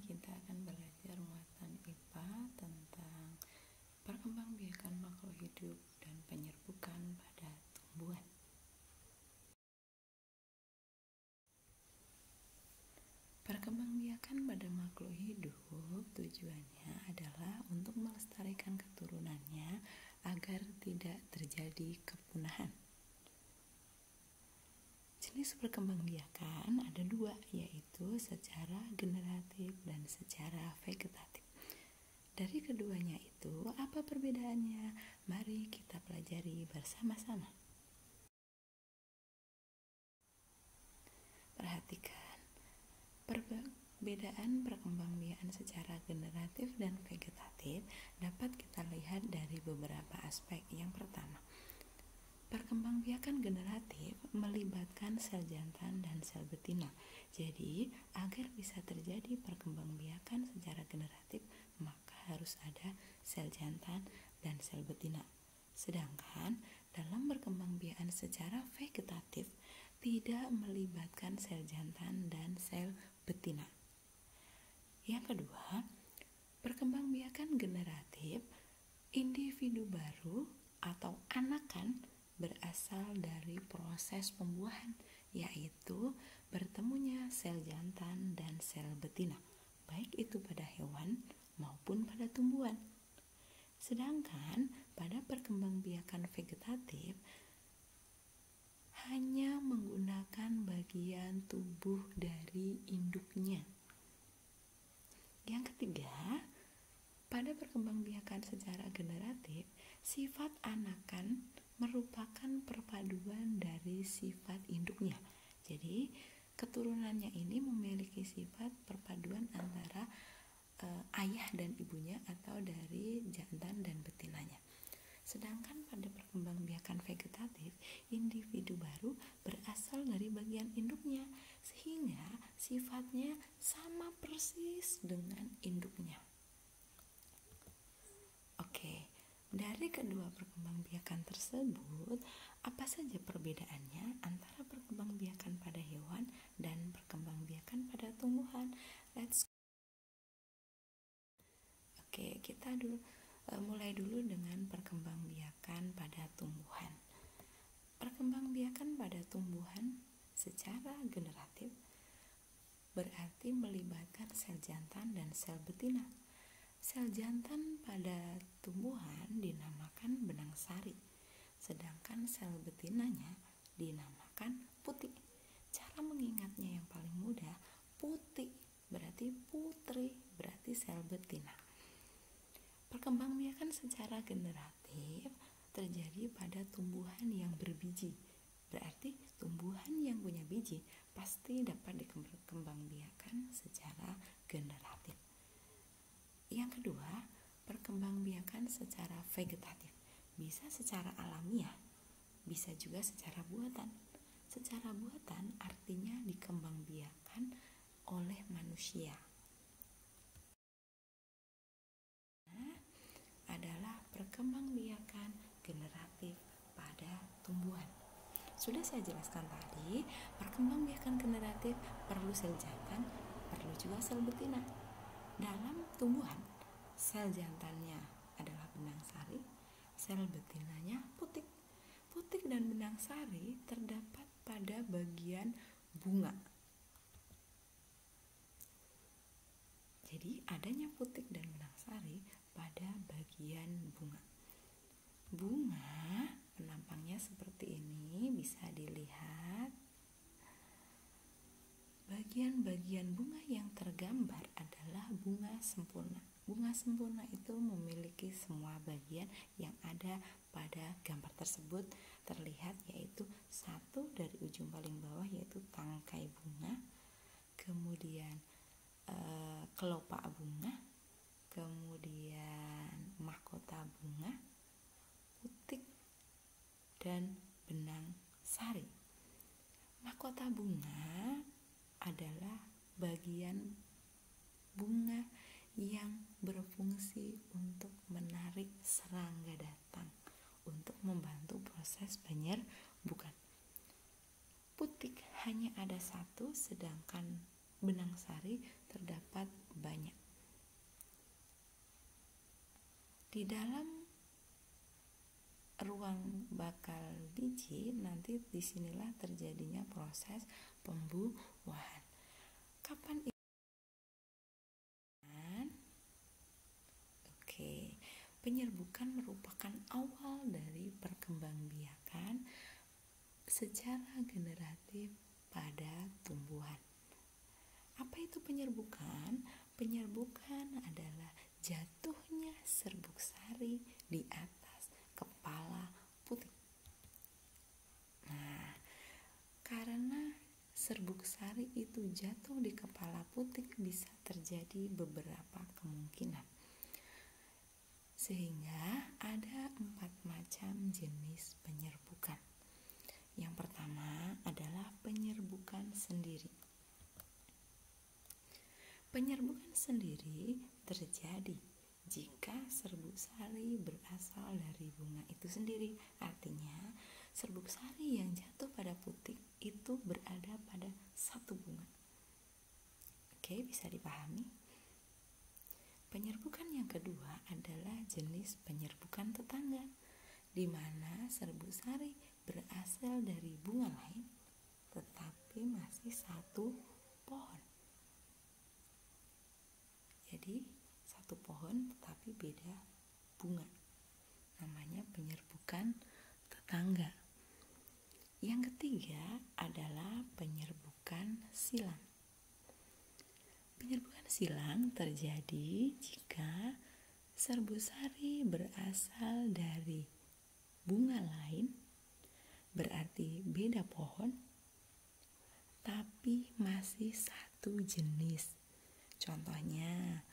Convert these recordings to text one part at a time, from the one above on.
kita akan belajar muatan IPA tentang perkembangbiakan makhluk hidup dan penyerbukan pada tumbuhan. Perkembangbiakan pada makhluk hidup tujuannya adalah untuk melestarikan keturunannya agar tidak terjadi kepunahan. Jenis perkembangbiakan ada dua, yaitu secara generatif dan secara vegetatif. Dari keduanya itu, apa perbedaannya? Mari kita pelajari bersama-sama. Perhatikan, perbedaan perkembangbiakan secara generatif dan vegetatif dapat kita lihat dari beberapa aspek. Yang pertama, perkembangbiakan generatif melibatkan sel jantan dan sel betina. Jadi, agar bisa terjadi perkembangbiakan secara generatif, maka harus ada sel jantan dan sel betina. Sedangkan dalam perkembangbiakan secara vegetatif tidak melibatkan sel jantan dan sel betina. Yang kedua, perkembangbiakan generatif, individu baru atau anakan berasal dari proses pembuahan, yaitu bertemunya sel jantan dan sel betina, baik itu pada hewan maupun pada tumbuhan. Sedangkan pada perkembangbiakan vegetatif hanya menggunakan bagian tubuh dari induknya. Yang ketiga, pada perkembangbiakan secara generatif, sifat anakan merupakan perpaduan dari sifat induknya. Jadi, keturunannya ini memiliki sifat perpaduan antara ayah dan ibunya atau dari jantan dan betinanya. Sedangkan pada perkembangbiakan vegetatif, individu baru berasal dari bagian induknya, sehingga sifatnya sama persis dengan induknya. Oke, dari kedua perkembangbiakan tersebut, apa saja perbedaannya antara perkembangbiakan pada hewan dan perkembangbiakan pada tumbuhan? Oke, kita mulai dulu dengan perkembangbiakan pada tumbuhan. Perkembangbiakan pada tumbuhan secara generatif berarti melibatkan sel jantan dan sel betina. Sel jantan pada tumbuhan dinamakan benang sari, sedangkan sel betinanya dinamakan putik. Cara mengingatnya yang paling mudah, putik berarti putri, berarti sel betina. Perkembangbiakan secara generatif terjadi pada tumbuhan yang berbiji. Berarti tumbuhan yang punya biji pasti dapat dikembangbiakan secara generatif. Yang kedua, perkembangbiakan secara vegetatif. Bisa secara alamiah, bisa juga secara buatan. Secara buatan artinya dikembangbiakan oleh manusia. Adalah perkembangbiakan generatif pada tumbuhan. Sudah saya jelaskan tadi, perkembangbiakan generatif perlu sel jantan, perlu juga sel betina. Dalam tumbuhan, sel jantannya adalah benang sari, sel betinanya putik. Putik dan benang sari terdapat pada bagian bunga. Jadi adanya putik dan benang sari pada bagian bunga. Bunga penampangnya seperti ini, bisa dilihat. Bagian-bagian bunga yang tergambar adalah bunga sempurna. Bunga sempurna itu memiliki semua bagian yang ada pada gambar tersebut terlihat, yaitu satu dari ujung paling bawah yaitu tangkai bunga, kemudian kelopak bunga, kemudian mahkota bunga, putik, dan benang sari. Mahkota bunga adalah bagian bunga yang berfungsi untuk menarik serangga datang untuk membantu proses penyerbukan. Putik hanya ada satu, sedangkan benang sari terdapat banyak. Di dalam ruang bakal biji nanti disinilah terjadinya proses pembuahan. Kapan itu? Oke, penyerbukan merupakan awal dari perkembangbiakan secara generatif pada tumbuhan. Apa itu penyerbukan? Penyerbukan adalah jatuhnya serbuk sari di atas kepala putik. Nah, karena serbuk sari itu jatuh di kepala putik bisa terjadi beberapa kemungkinan. Sehingga ada 4 macam jenis penyerbukan. Yang pertama adalah penyerbukan sendiri. Penyerbukan sendiri terjadi jika serbuk sari berasal dari bunga itu sendiri. Artinya, serbuk sari yang jatuh pada putik itu berada pada satu bunga. Oke, bisa dipahami? Penyerbukan yang kedua adalah jenis penyerbukan tetangga, di mana serbuk sari berasal dari bunga lain tetapi masih satu pohon. Jadi satu pohon tetapi beda bunga. Namanya penyerbukan tetangga. Yang ketiga adalah penyerbukan silang. Penyerbukan silang terjadi jika serbuk sari berasal dari bunga lain, berarti beda pohon, tapi masih satu jenis. Contohnya,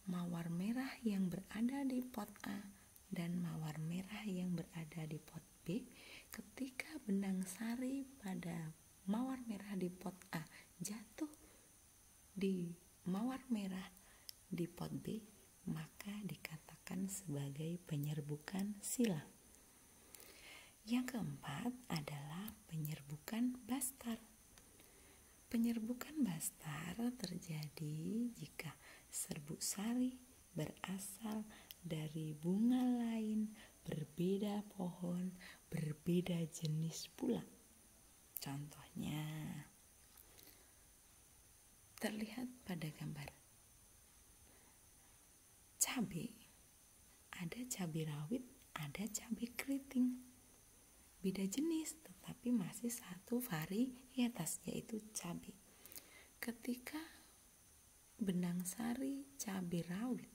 mawar merah yang berada di pot A dan mawar merah yang berada di pot B, ketika benang sari pada mawar merah di pot A jatuh di mawar merah di pot B, maka dikatakan sebagai penyerbukan silang. Yang keempat adalah penyerbukan bastar. Penyerbukan bastar terjadi jika serbuk sari berasal dari bunga lain, berbeda pohon, berbeda jenis pula. Contohnya terlihat pada gambar cabai. Ada cabai rawit, ada cabai keriting. Beda jenis tetapi masih satu varietas, yaitu cabai. Ketika benang sari cabai rawit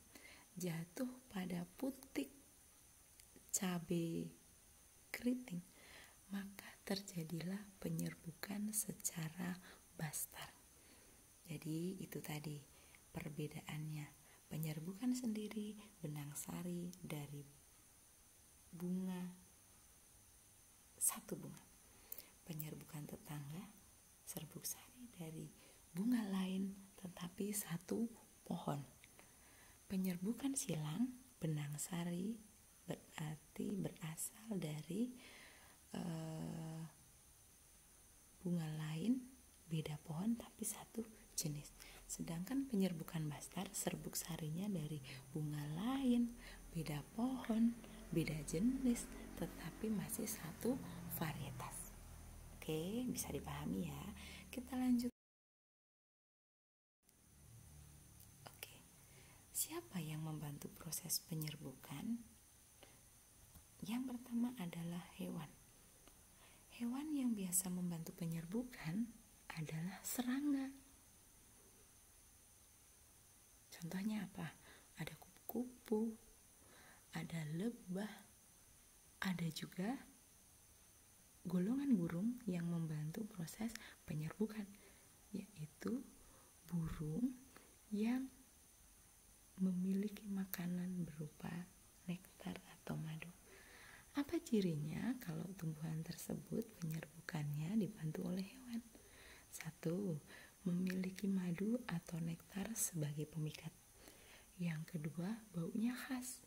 jatuh pada putik cabai keriting, maka terjadilah penyerbukan secara bastar. Jadi itu tadi perbedaannya. Penyerbukan sendiri benang sari dari bunga, satu bunga. Penyerbukan tetangga serbuk sari dari bunga lain tetapi satu pohon. Penyerbukan silang benang sari berarti berasal dari bunga lain, beda pohon tapi satu jenis. Sedangkan penyerbukan bastar serbuk sarinya dari bunga lain, beda pohon, beda jenis tetapi masih satu varietas. Oke, bisa dipahami ya. Kita lanjut. Oke. Siapa yang membantu proses penyerbukan? Yang pertama adalah hewan. Hewan yang biasa membantu penyerbukan adalah serangga. Contohnya apa? Ada kupu-kupu, ada lebah, ada juga golongan burung yang membantu proses penyerbukan, yaitu burung yang memiliki makanan berupa nektar atau madu. Apa cirinya kalau tumbuhan tersebut penyerbukannya dibantu oleh hewan? 1. Memiliki madu atau nektar sebagai pemikat. Yang kedua, baunya khas.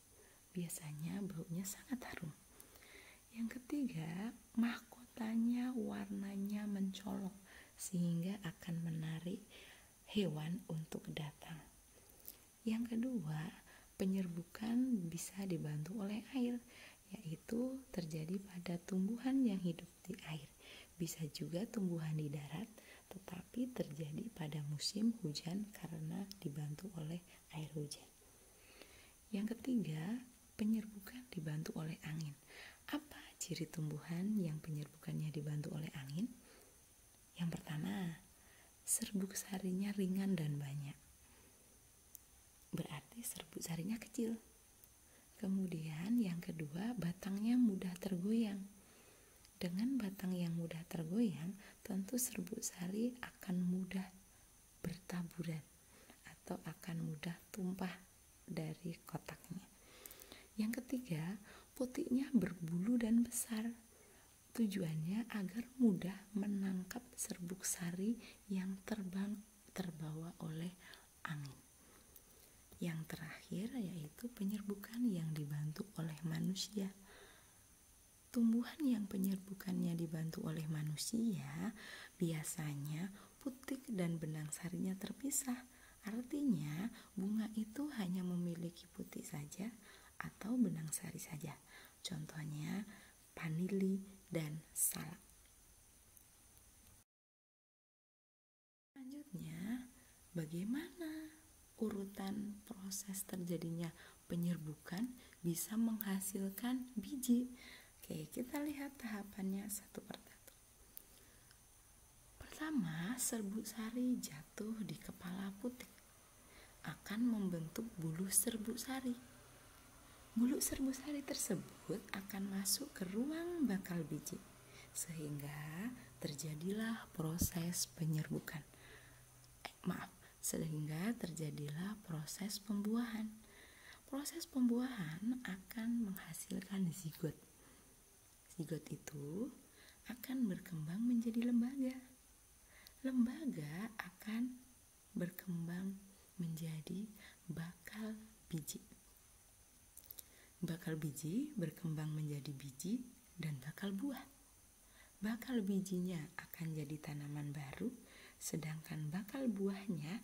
Biasanya baunya sangat harum. Yang ketiga, mahkotanya warnanya mencolok sehingga akan menarik hewan untuk datang. Yang kedua, penyerbukan bisa dibantu oleh air, yaitu terjadi pada tumbuhan yang hidup di air. Bisa juga tumbuhan di darat, tetapi terjadi pada musim hujan karena dibantu oleh air hujan. Yang ketiga, penyerbukan dibantu oleh angin. Apa ciri tumbuhan yang penyerbukannya dibantu oleh angin? Yang pertama, serbuk sarinya ringan dan banyak. Berarti serbuk sarinya kecil. Kemudian yang kedua, batangnya mudah tergoyang. Dengan batang yang mudah tergoyang, tentu serbuk sari akan mudah bertaburan atau akan mudah tumpah dari kotaknya. Yang ketiga, putiknya berbulu dan besar. Tujuannya agar mudah menangkap serbuk sari yang terbawa oleh angin. Yang terakhir yaitu penyerbukan yang dibantu oleh manusia. Tumbuhan yang penyerbukannya dibantu oleh manusia biasanya putik dan benang sarinya terpisah. Artinya bunga itu hanya memiliki putik saja atau benang sari saja. Contohnya vanili dan salak. Selanjutnya, bagaimana urutan proses terjadinya penyerbukan bisa menghasilkan biji? Oke, kita lihat tahapannya satu persatu. Pertama, serbuk sari jatuh di kepala putik akan membentuk bulu serbuk sari. Bulu serbuk sari tersebut akan masuk ke ruang bakal biji, sehingga terjadilah proses penyerbukan. Sehingga terjadilah proses pembuahan. Proses pembuahan akan menghasilkan zigot. Zigot itu akan berkembang menjadi lembaga. Lembaga akan berkembang menjadi bakal biji. Bakal biji berkembang menjadi biji dan bakal buah. Bakal bijinya akan jadi tanaman baru, sedangkan bakal buahnya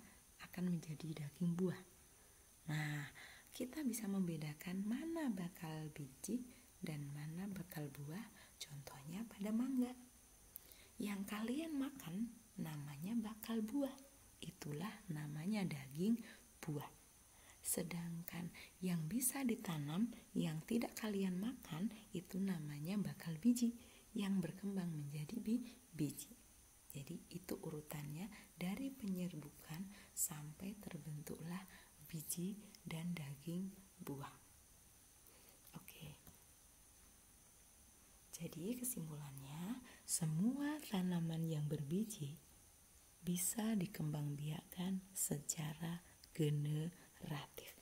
akan menjadi daging buah. Nah, kita bisa membedakan mana bakal biji dan mana bakal buah. Contohnya pada mangga. Yang kalian makan namanya bakal buah. Itulah namanya daging buah. Sedangkan yang bisa ditanam yang tidak kalian makan itu namanya bakal biji yang berkembang menjadi biji. Jadi itu urutannya dari penyerbukan sampai terbentuklah biji dan daging buah. Oke. Jadi kesimpulannya, semua tanaman yang berbiji bisa dikembangbiakkan secara generatif.